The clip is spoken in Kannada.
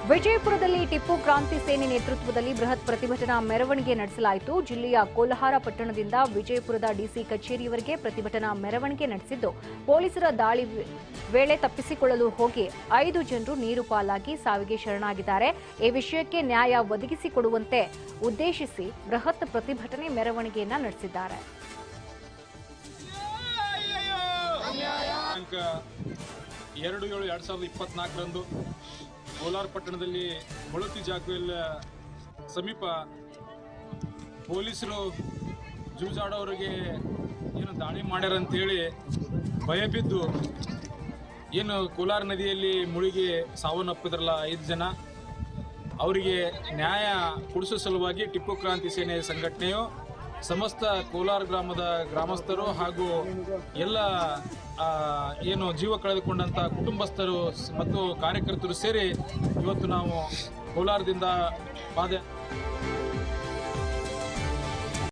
ವಿಜಯಪುರದಲ್ಲಿ ಟಿಪ್ಪು ಕ್ರಾಂತಿ ಸೇನೆ ನೇತೃತ್ವದಲ್ಲಿ ಬೃಹತ್ ಪ್ರತಿಭಟನಾ ಮೆರವಣಿಗೆ ನಡೆಸಲಾಯಿತು. ಜಿಲ್ಲೆಯ ಕೋಲಾರ ಪಟ್ಟಣದಿಂದ ವಿಜಯಪುರದ ಡಿಸಿ ಕಚೇರಿಯವರೆಗೆ ಪ್ರತಿಭಟನಾ ಮೆರವಣಿಗೆ ನಡೆಸಿದ್ದು, ಪೊಲೀಸರ ದಾಳಿ ವೇಳೆ ತಪ್ಪಿಸಿಕೊಳ್ಳಲು ಹೋಗಿ 5 ಜನರು ನೀರು ಪಾಲಾಗಿ ಸಾವಿಗೆ ಶರಣಾಗಿದ್ದಾರೆ. ಈ ವಿಷಯಕ್ಕೆ ನ್ಯಾಯ ಒದಗಿಸಿಕೊಡುವಂತೆ ಉದ್ದೇಶಿಸಿ ಬೃಹತ್ ಪ್ರತಿಭಟನೆ ಮೆರವಣಿಗೆಯನ್ನ ನಡೆಸಿದ್ದಾರೆ. 2/7/2024 ಕೋಲಾರ ಪಟ್ಟಣದಲ್ಲಿ ಕೊಳತಿ ಜಾಗವೆಲ್ಲ ಸಮೀಪ ಪೊಲೀಸರು ಜೂಜಾಡೋರಿಗೆ ಏನು ದಾಳಿ ಮಾಡ್ಯಾರ ಅಂತೇಳಿ ಭಯಬಿದ್ದು ಏನು ಕೋಲಾರ ನದಿಯಲ್ಲಿ ಮುಳುಗಿ ಸಾವನ್ನಪ್ಪಿದ್ರಲ್ಲ 5 ಜನ, ಅವರಿಗೆ ನ್ಯಾಯ ಕೊಡಿಸೋ ಸಲುವಾಗಿ ಟಿಪ್ಪು ಕ್ರಾಂತಿ ಸೇನೆ ಸಂಘಟನೆಯು ಸಮಸ್ತ ಕೋಲಾರ ಗ್ರಾಮದ ಗ್ರಾಮಸ್ಥರು ಹಾಗೂ ಎಲ್ಲ ಏನು ಜೀವ ಕಳೆದುಕೊಂಡಂಥ ಕುಟುಂಬಸ್ಥರು ಮತ್ತು ಕಾರ್ಯಕರ್ತರು ಸೇರಿ ಇವತ್ತು ನಾವು ಕೋಲಾರದಿಂದ